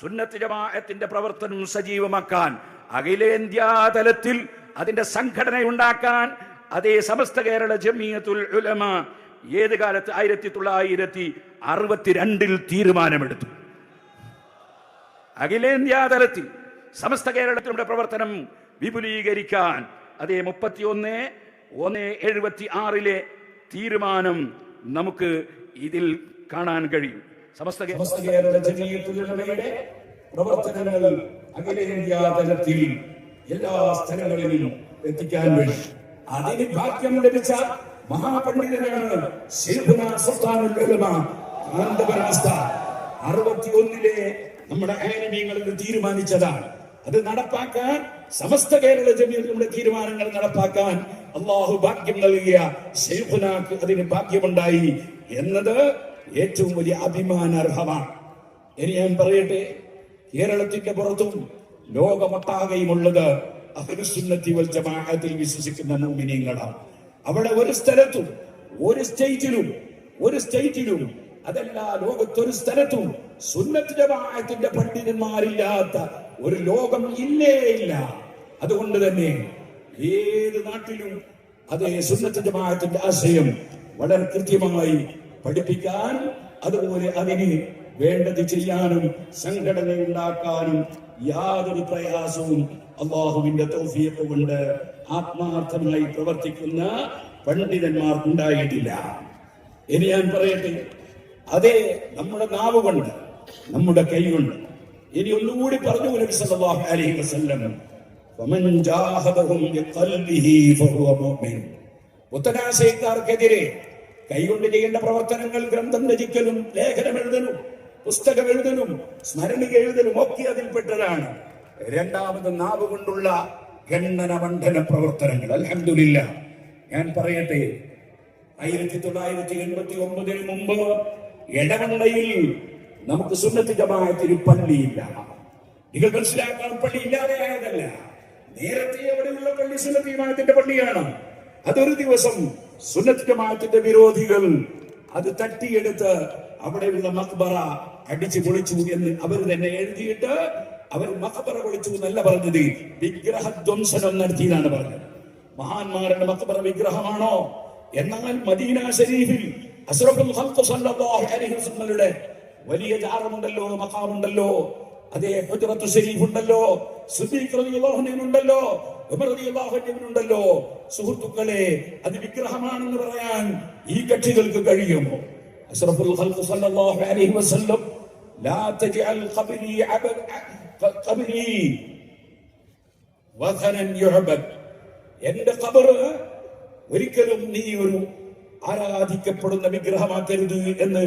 സുന്നത്ത് ജമാഅത്തിന്റെ പ്രവർത്തനം സജീവമാക്കാൻ, അഖിലേന്ത്യാ തലത്തിൽ അതിന്റെ സംഘടന ഉണ്ടാക്കാൻ അതേ സമസ്ത കേരള ജമിയത്തുൽ ഉലമ ഏത് കാലത്ത് 1962 തീരുമാനമെടുത്തു. അഖിലേന്ത്യാ തലത്തിൽ സമസ്ത കേരളത്തിലുള്ള പ്രവർത്തനം വിപുലീകരിക്കാൻ അതേ 31/1/76 തീരുമാനം നമുക്ക് ഇതിൽ കാണാൻ കഴിയും. സമസ്ത കേരള ജമിയത്തുൽ ഉലമയുടെ പ്രവർത്തനങ്ങൾ അഖിലേന്ത്യാ തലത്തിൽ എല്ലാ സ്ഥലങ്ങളിലും എത്തിക്കാൻ വേണ്ടി അതിന് ഭാഗ്യം ലഭിച്ച മഹാപണ്ഡിതനാണ് ശൈഖുനാ സുൽത്താനുൽ ഉലമ കാന്തപുരം ഉസ്താദ്. 61 നമ്മുടെ ആലിമീങ്ങളിൽ തീരുമാനിച്ചതാണ്. അത് നടപ്പാക്കാൻ സമസ്ത കേരള ജമിയത്തുകളുടെ തീരുമാനങ്ങൾ നടപ്പാക്കാൻ അള്ളാഹു ഭാഗ്യം നൽകിയ ശൈഖുനാക്ക് അതിന് ഭാഗ്യമുണ്ടായി എന്നത് ഏറ്റവും വലിയ അഭിമാനാർഹമാണ്. ഇനി ഞാൻ പറയട്ടെ, കേരളത്തിന്റെ പുറത്തും ലോകമൊട്ടാകെയുമുള്ളത് അഹ്ലുസുന്നത്തി വൽ ജമാഅത്തിൽ വിശ്വസിക്കുന്ന മുഅ്മിനീങ്ങളാണ്. അവിടെ ഒരു സ്ഥലത്തും ഒരു സ്റ്റേറ്റിലും അതല്ല ലോകത്തൊരു സ്ഥലത്തും സുന്നത്ത് ജമാഅത്തിന്റെ പണ്ഡിതന്മാരില്ലാത്ത ഒരു ലോകം ഇല്ല. അതുകൊണ്ട് തന്നെ ഏത് നാട്ടിലും അതേ സുന്നത്ത് ജമാഅത്തിന്റെ ആശയം വളരെ കൃത്യമായി പഠിപ്പിക്കാൻ, അതുപോലെ അതിന് വേണ്ടത് ചെയ്യാനും സംഘടന ഉണ്ടാക്കാനും യാതൊരു പ്രയാസവും അള്ളാഹുവിന്റെ തൗഫീഖ് കൊണ്ട് ആത്മാർത്ഥമായി പ്രവർത്തിക്കുന്ന പണ്ഡിതന്മാർക്കുണ്ടായിട്ടില്ല. ഇനി ഞാൻ പറയട്ടെ, അതേ നമ്മുടെ നാവ് കൊണ്ട്, നമ്മുടെ കൈ കൊണ്ട് ഇനി ഒന്നുകൂടി പറഞ്ഞു നബി സല്ലല്ലാഹു അലൈഹി വസല്ലം, ഫമൻ ജാഹദഹും ബിഖൽബിഹി ഫഹുവ മുഅ്മിൻ. പുത്തനാശയക്കാർക്കെതിരെ കൈകൊണ്ട് ചെയ്യേണ്ട പ്രവർത്തനങ്ങൾ, ഗ്രന്ഥം രചിക്കലും ലേഖനം എഴുതലും പുസ്തകം എഴുതലും സ്മരണിക എഴുതലും ഒക്കെ അതിൽപ്പെട്ടതാണ്. രണ്ടാമത് നാവ് കൊണ്ടുള്ള ഖണ്ഡന മണ്ഡന പ്രവർത്തനങ്ങൾ. അൽഹംദുലില്ലാഹ്, ഞാൻ പറയട്ടെ, 1989 മുമ്പ് എടവണ്ണയിൽ നമുക്ക് സുന്നത്ത് ജമാഅത്തിന് പള്ളിയില്ല. നിങ്ങൾ മനസ്സിലാക്കാൻ, പള്ളി ഇല്ലാതെ ആയതല്ല. നേരത്തെ അവിടെയുള്ള പള്ളി സുന്നത്ത് ജമാഅത്തിന്റെ പള്ളിയാണ്. അതൊരു ദിവസം സുന്നത്ത് ജമാഅത്തിന്റെ വിരോധികൾ അത് തട്ടിയെടുത്ത് അവിടെയുള്ള മഖ്ബറ അടിച്ചു പൊളിച്ചു എന്ന് അവർ തന്നെ എഴുതിയിട്ട് അവർ മഖ്ബറ പൊളിച്ചു എന്നല്ല പറഞ്ഞത്, വിഗ്രഹധ്വംസനം നടത്തിയെന്നാണ് പറഞ്ഞത്. മഹാന്മാരുടെ മഖ്ബറ വിഗ്രഹമാണോ? എന്നാൽ മദീന ശരീഫിൽ അസ്റഫുൽ ഖൽഖ് സല്ലല്ലാഹു അലൈഹി വസല്ലമയുടെ വലിയ ജാറമുണ്ടല്ലോ, മഖാമുണ്ടല്ലോ, അതേ ഹുജ്റത്തു ശരീഫ് ഉണ്ടല്ലോ, സിദ്ദീഖ് റളിയല്ലാഹു അൻഹു ഉണ്ടല്ലോ, ഉമർ റളിയല്ലാഹു അൻഹു ഉണ്ടല്ലോ. സുഹൃത്തുക്കളെ, അത് വിഗ്രഹമാണെന്ന് പറയാൻ ഈ കക്ഷികൾക്ക് കഴിയുമോ? അസ്റഫുൽ ഖൽഖ് സല്ലല്ലാഹു അലൈഹി വസല്ലം ലാ തജ്അൽ ഖബ്രി വഥനൻ യുഅബദ്, എന്റെ ഖബർ ഒരിക്കലും നീ ഒരു ആരാധിക്കപ്പെടുന്ന വിഗ്രഹമാക്കരുത് എന്ന്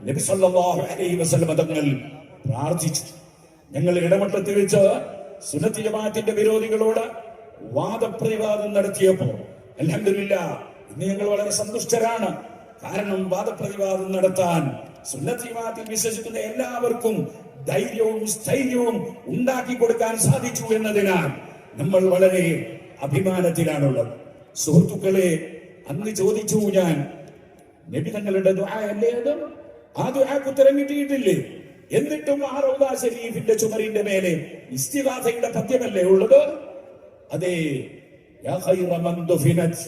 നബി സല്ലല്ലാഹു അലൈഹി വസല്ലം തങ്ങൾ പ്രാർത്ഥിച്ചു. ഞങ്ങൾ ഇടമട്ടത്തിൽ വെച്ച് സുന്നത്ത് ജമാഅത്തിന്റെ വിരോധികളോട് വാദപ്രതിവാദം നടത്തിയപ്പോൾ അൽഹംദുലില്ലാഹ് ഇന്ന് ഞങ്ങൾ വളരെ സന്തുഷ്ടരാണ്. കാരണം വാദപ്രതിവാദം നടത്താൻ സുന്നത്ത് ജമാഅത്തിൽ വിശ്വസിക്കുന്ന എല്ലാവർക്കും ധൈര്യവും സ്ഥൈര്യവും ഉണ്ടാക്കി കൊടുക്കാൻ സാധിച്ചു എന്നതിനാൽ നമ്മൾ വളരെ അഭിമാനത്തിലാണുള്ളത്. സുഹൃത്തുക്കളെ, അന്ന് ചോദിച്ചു ഞാൻ, നബി തങ്ങളുടെ ദുആ അല്ലേ അത്? ആ ദുആക്ക് ഉത്തരം കിട്ടിയിട്ടില്ലേ? എന്നിട്ടും ആ റൗദ ശരീഫിന്റെ ചുമരിന്റെ മേലെ ഇസ്തിഗാസയുടെ പദ്യമല്ലേ ഉള്ളത്? അതെ, യാ ഖൈറ മൻ ദുഫിനത്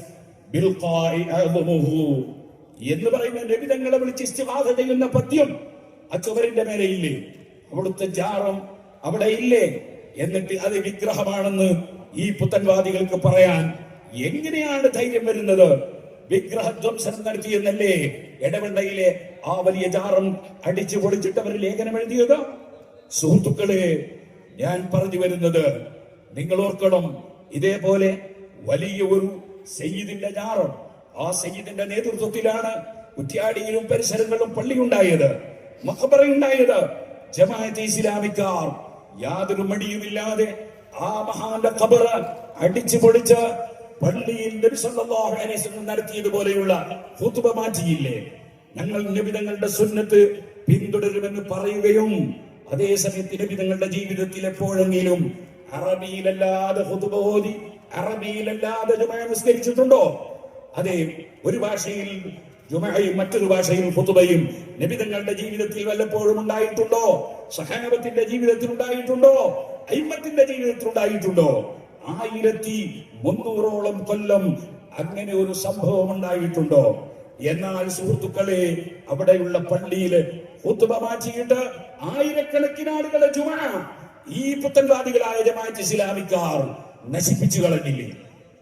ബിൽഖാഇ അഅ്ദമുഹു എന്ന് പറയുന്ന നബി തങ്ങളെ വിളിച്ച് ഇസ്തിഗാസ ചെയ്യുന്ന പദ്യം ആ ചുമരിന്റെ മേലെ ഇല്ലേ? അവിടുത്തെ ജാറം അവിടെ ഇല്ലേ? എന്നിട്ട് അത് വിഗ്രഹമാണെന്ന് ഈ പുത്തൻവാദികൾക്ക് പറയാൻ എങ്ങനെയാണ് ധൈര്യം വരുന്നത്? വിഗ്രഹധ്വംസനം നടത്തിയെന്നല്ലേ എടവണ്ണയിലെ ആ വലിയ ജാറം അടിച്ചു പൊളിച്ചിട്ട് അവർ ലേഖനം എഴുതിയത്? സുഹൃത്തുക്കളെ, ഞാൻ പറഞ്ഞു വരുന്നത്, നിങ്ങൾ ഓർക്കണം, ഇതേപോലെ വലിയ ഒരു സയ്യിദിന്റെ ജാറം, ആ സയ്യിദിന്റെ നേതൃത്വത്തിലാണ് കുറ്റ്യാടിയിലും പരിസരങ്ങളിലും പള്ളിയുണ്ടായത്, മഖ്ബറയുണ്ടായത്. ജമാഅത്തെ ഇസ്ലാമിക്കാർ യാതൊരു മടിയുമില്ലാതെ ആ മഹാന്റെ ഖബർ അടിച്ചു പൊളിച്ച് പള്ളിയിൽ നബി സല്ലല്ലാഹു അലൈഹി വസല്ലം നടത്തിയതുപോലെയുള്ള ഖുതുബ മാറ്റിയില്ലേ? ഞങ്ങൾ നബി തങ്ങളുടെ സുന്നത്ത് പിന്തുടരുമെന്ന് പറയുകയും അതേസമയത്ത് നബി തങ്ങളുടെ ജീവിതത്തിൽ എപ്പോഴെങ്കിലും അറബിയിലല്ലാതെ ഖുതുബ ഓതി അറബിയിലല്ലാതെ ജുമുഅ നിസ്കരിച്ചിട്ടുണ്ടോ? അതെ, ഒരു ഭാഷയിൽ ജുമഅയും മറ്റൊരു ഭാഷയിൽ ഖുതുബയും നബി തങ്ങളുടെ ജീവിതത്തിൽ വല്ലപ്പോഴും ഉണ്ടായിട്ടുണ്ടോ? സഹാബത്തിന്റെ ജീവിതത്തിൽ ഉണ്ടായിട്ടുണ്ടോ? അയിമ്മത്തിന്റെ ജീവിതത്തിൽ ഉണ്ടായിട്ടുണ്ടോ? 1300 കൊല്ലം അങ്ങനെ ഒരു സംഭവം ഉണ്ടായിട്ടുണ്ടോ? എന്നാൽ സുഹൃത്തുക്കളെ, അവിടെയുള്ള പള്ളിയിൽ ഖുതുബ മാറ്റിയിട്ട് ആയിരക്കണക്കിന് ആളുകളെ ജുമഅ ഈ പുത്തൻവാദികളായ ജമാഅത്ത് ഇസ്ലാമിക്കാർ നശിപ്പിച്ചു കളഞ്ഞില്ലേ?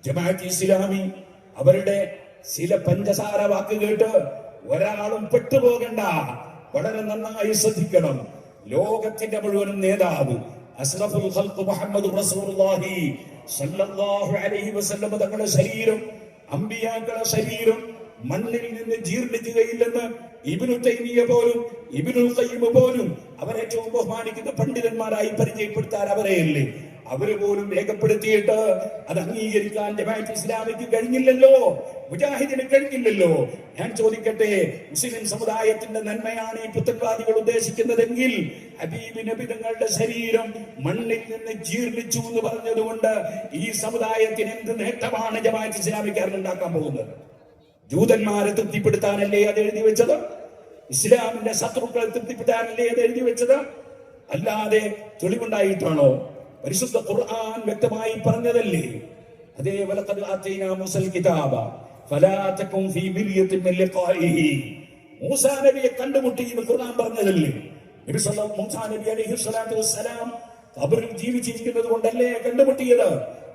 ജമാഅത്ത് ഇസ്ലാമി അവരുടെ ചില പഞ്ചസാര വാക്ക് കേട്ട് ഒരാളും പെട്ടുപോകണ്ട. വളരെ നന്നായി ശ്രദ്ധിക്കണം. ലോകത്തിന്റെ മുഴുവൻ നേതാവ് അസ്റഫുൽ ഖൽഖ് മുഹമ്മദ് റസൂലുള്ളാഹി സ്വല്ലല്ലാഹു അലൈഹി വസല്ലം തങ്ങളുടെ ശരീരം, അമ്പിയാക്കളുടെ ശരീരം മണ്ണിൽ നിന്ന് ജീർണിക്കുകയില്ലെന്ന് ഇബ്നു തൈമിയ്യ പോലും ഇബ്നുൽ ഖയ്യിം പോലും അവരേറ്റവും ബഹുമാനിക്കുന്ന പണ്ഡിതന്മാരായി പരിചയപ്പെടുത്താൻ അവരെയല്ലേ, അവര് പോലും രേഖപ്പെടുത്തിയിട്ട് അത് അംഗീകരിക്കാൻ ജമാഅത്ത് ഇസ്ലാമിക്ക് കഴിഞ്ഞില്ലല്ലോ, മുജാഹിദിന് കഴിഞ്ഞില്ലല്ലോ. ഞാൻ ചോദിക്കട്ടെ, മുസ്ലിം സമുദായത്തിന്റെ നന്മയാണ് ഈ പുത്തൻവാദികൾ ഉദ്ദേശിക്കുന്നതെങ്കിൽ ഹബീബ് നബി തങ്ങളുടെ ശരീരം മണ്ണിൽ നിന്ന് ജീർണിച്ചു എന്ന് പറഞ്ഞതുകൊണ്ട് ഈ സമുദായത്തിന് എന്ത് നേട്ടമാണ് ജമാഅത്ത് ഇസ്ലാമിക്കാരൻ ഉണ്ടാക്കാൻ പോകുന്നത്? ജൂതന്മാരെ തൃപ്തിപ്പെടുത്താനല്ലേ അത് എഴുതി വെച്ചത്? ഇസ്ലാമിന്റെ ശത്രുക്കളെ തൃപ്തിപ്പെടുത്താനല്ലേ അത് എഴുതി വെച്ചത്? അല്ലാതെ തെളിവുണ്ടായിട്ടാണോ? പരിശുദ്ധ ഖുർആൻ വ്യക്തമായി പറഞ്ഞതല്ലേ. അതേ വലഖദ് ആതൈനാ മൂസൽ കിതാബ ഫലാ തകും ഫീ മിർയത്തിൻ മിൻ ലിഖാഇഹി. മൂസാ നബിയെ കണ്ടുമുട്ടി എന്ന് ഖുർആൻ പറഞ്ഞതല്ലേ. നബി സല്ലല്ലാഹു മൂസാ നബി അലൈഹി സ്വലാത്തു വസ്സലാം ഖബറിൽ ജീവിച്ചിരിക്കുന്നത് കൊണ്ടല്ലേ കണ്ടുമുട്ടിയത്?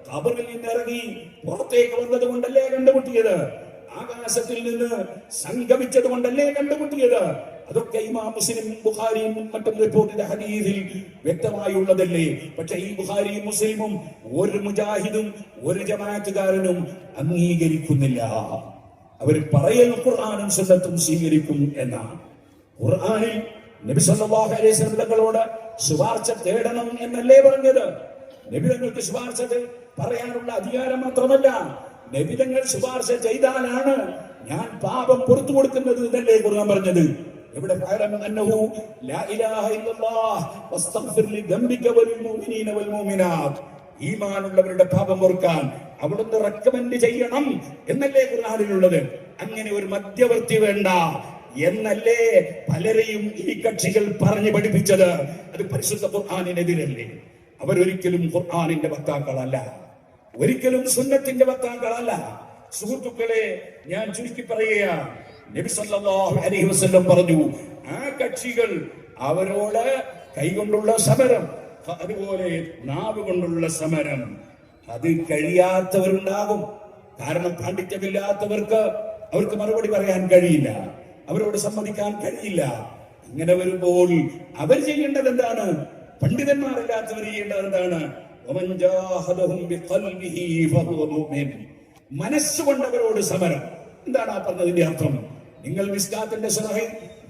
ഖബറിൽ നിന്ന് ഇറങ്ങി പുറത്തേക്ക് വന്നത് കൊണ്ടല്ലേ കണ്ടുമുട്ടിയത്? ആകാശത്തിൽ നിന്ന് സംഗമിച്ചത് കൊണ്ടല്ലേ കണ്ടുമുട്ടിയത്? അതൊക്കെ ഇമാം മുസ്ലിം ബുഖാരിയും മറ്റും റിപ്പോർട്ട് ചെയ്ത ഹദീസിൽ വ്യക്തമായുള്ളതല്ലേ. പക്ഷെ ഈ ബുഖാരിയും മുസ്ലിമും ഒരു മുജാഹിദും ഒരു ജമാഅത്തുകാരനും അംഗീകരിക്കുന്നില്ല. അവർ പറയൽ ഖുർആനും സുന്നത്തും സ്വീകരിക്കും എന്നാണ്. ഖുർആനിൽ നബി സല്ലല്ലാഹു അലൈഹി വസല്ലം തങ്ങളോട് ശുപാർശ തേടണം എന്നല്ലേ പറഞ്ഞത്? നബി തങ്ങൾക്ക് ശുപാർശ പറയാനുള്ള അധികാരം മാത്രമല്ല, നബി തങ്ങൾ ശുപാർശ ചെയ്താലാണ് ഞാൻ പാപം പുറത്തു കൊടുക്കുന്നത് എന്നല്ലേ ഖുർആൻ പറഞ്ഞത്? ഇവിടെ ഈമാനുള്ളവരുടെ പാപം ഓർക്കാൻ അവിടുന്ന് റെക്കമെൻഡ് ചെയ്യണം എന്നല്ലേ ഖുർആനിലുള്ളത്. അങ്ങനെ ഒരു മധ്യവർത്തി വേണ്ട എന്നല്ലേ പലരെയും ഈ കക്ഷികൾ പറഞ്ഞു പഠിപ്പിച്ചത്? അത് പരിശുദ്ധ ഖുർആനിനെതിരല്ലേ. അവരൊരിക്കലും ഖുർആനിന്റെ വക്താക്കളല്ല, ഒരിക്കലും സുന്നത്തിന്റെ വക്താക്കളല്ല. സുഹൃത്തുക്കളെ, ഞാൻ ചുരുക്കി പറയുകയാണ്, നബി സല്ലല്ലാഹു അലൈഹി വസല്ലം പറഞ്ഞു, ആ കക്ഷികൾ അവരോട് കൈകൊണ്ടുള്ള സമരം, അതുപോലെ നാവ് കൊണ്ടുള്ള സമരം, അത് കഴിയാത്തവരുണ്ടാകും. കാരണം പാണ്ഡിത്യമില്ലാത്തവർക്ക് അവർക്ക് മറുപടി പറയാൻ കഴിയില്ല, അവരോട് സമ്മതിക്കാൻ കഴിയില്ല. അങ്ങനെ വരുമ്പോൾ അവർ ചെയ്യേണ്ടത് എന്താണ്? പണ്ഡിതന്മാരില്ലാത്തവർ ചെയ്യേണ്ടത് എന്താണ്? മനസ്സുകൊണ്ടവരോട് സമരം. എന്താണ് ആ പറഞ്ഞതിന്റെ അർത്ഥം? നിങ്ങൾ മിസ്കാത്തിന്റെ ശറഹ്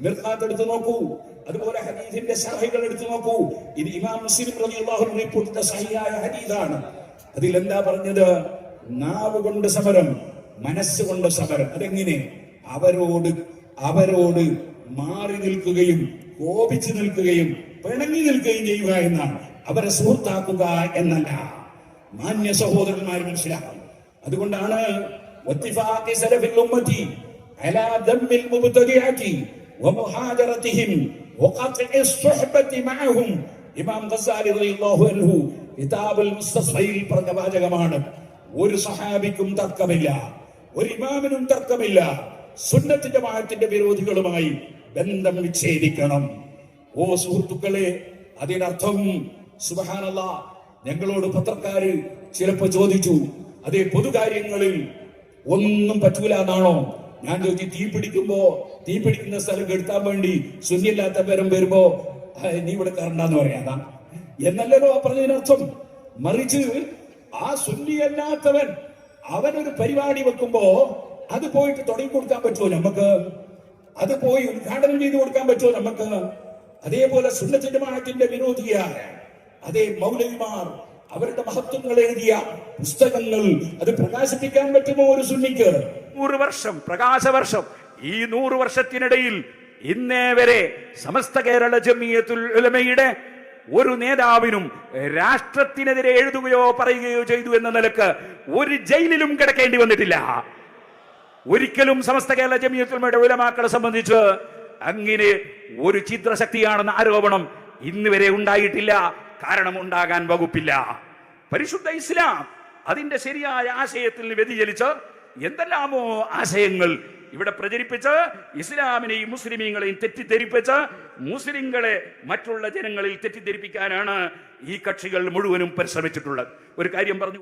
മിർഖാത്ത് എടുത്തു നോക്കൂ, അതുപോലെ ഹദീസിന്റെ ശറഹുകൾ എടുത്തു നോക്കൂ. ഇത് ഇമാം മുസ്ലിം റളിയല്ലാഹു അൻഹു റിപ്പോർട്ട് ചെയ്ത സഹിഹായ ഹദീസാണ്. അതിൽ എന്താ പറഞ്ഞത്? നാവ് കൊണ്ട് സമരം, മനസ്സുകൊണ്ട് സമരം. അതെങ്ങനെ? അവരോട് മാറി നിൽക്കുകയും കോപിച്ചു നിൽക്കുകയും പിണങ്ങി നിൽക്കുകയും ചെയ്യുക എന്നാണ്. അവരെ സുഹൃത്താക്കുക എന്നല്ല. മാന്യ സഹോദരന്മാർ മനസ്സിലാക്കണം. അതുകൊണ്ടാണ് ഇമാം ഗസാലി റളിയല്ലാഹു അൻഹു കിതാബുൽ മുസ്തസ്ഫയിൽ പറഞ്ഞ വാചകമാണ്, ഒരു സഹാബിക്കും തർക്കമില്ല, ഒരു ഇമാമിനും തർക്കമില്ല, സുന്നത്ത് ജമാഅത്തിന്റെ വിരോധികളുമായി ബന്ധം വിച്ഛേദിക്കണം. ഓ സുഹൃത്തുക്കളെ, അതിനർത്ഥം സുബ്ഹാനല്ലാഹ്, ഞങ്ങളോട് പത്രക്കാര് ചിലപ്പോ ചോദിച്ചു, അതേ പൊതുകാര്യങ്ങളിൽ ഒന്നും പറ്റൂല എന്നാണോ? ഞാൻ ചോദിച്ചു, തീ പിടിക്കുന്ന സ്ഥലം കെടുത്താൻ വേണ്ടി സുന്നിയല്ലാത്ത പേരും വരുമ്പോ നീ ഇവിടെ കയറണ്ടെന്ന് പറയാതാ എന്നല്ലല്ലോ പറഞ്ഞതിനർത്ഥം. മറിച്ച് ആ സുന്നിയല്ലാത്തവൻ അവനൊരു പരിപാടി വെക്കുമ്പോ അത് പോയിട്ട് തുടങ്ങി കൊടുക്കാൻ പറ്റുമോ നമുക്ക്? അത് പോയി ഉദ്ഘാടനം ചെയ്തു കൊടുക്കാൻ പറ്റുമോ നമുക്ക്? അതേപോലെ സുന്നത്ത് ജമാഅത്തിന്റെ വിരോധിയായ അതേ മൗലവിമാർ അവരുടെ മഹത്വങ്ങൾ എഴുതിയ പുസ്തകങ്ങൾ അത് പ്രകാശിപ്പിക്കാൻ പറ്റുമോ ഒരു സുന്നിക്ക്? 100 വർഷം പ്രകാശവർഷം. ഈ 100 വർഷത്തിനിടയിൽ ഇന്നേ വരെ സമസ്ത കേരള ജമിയത്തുൽ ഉലമയുടെ ഒരു നേതാവിനും രാഷ്ട്രത്തിനെതിരെ എഴുതുകയോ പറയുകയോ ചെയ്തു എന്ന നിലക്ക് ഒരു ജയിലിലും കിടക്കേണ്ടി വന്നിട്ടില്ല. ഒരിക്കലും സമസ്ത കേരള ജമിയത്തുൽ ഉലമയുടെ ഉലമാക്കളെ സംബന്ധിച്ച് അങ്ങനെ ഒരു ചിത്രശക്തിയാണെന്ന ആരോപണം ഇന്ന് വരെ ഉണ്ടായിട്ടില്ല. കാരണം ഉണ്ടാകാൻ വകുപ്പില്ല. പരിശുദ്ധ ഇസ്ലാം അതിന്റെ ശരിയായ ആശയത്തിൽ വ്യതിചലിച്ച് എന്തെല്ലാമോ ആശയങ്ങൾ ഇവിടെ പ്രചരിപ്പിച്ച് ഇസ്ലാമിനെയും മുസ്ലിമീങ്ങളെയും തെറ്റിദ്ധരിപ്പിച്ച് മുസ്ലിങ്ങളെ മറ്റുള്ള ജനങ്ങളിൽ തെറ്റിദ്ധരിപ്പിക്കാനാണ് ഈ കക്ഷികൾ മുഴുവനും പരിശ്രമിച്ചിട്ടുള്ളത്. ഒരു കാര്യം പറഞ്ഞു.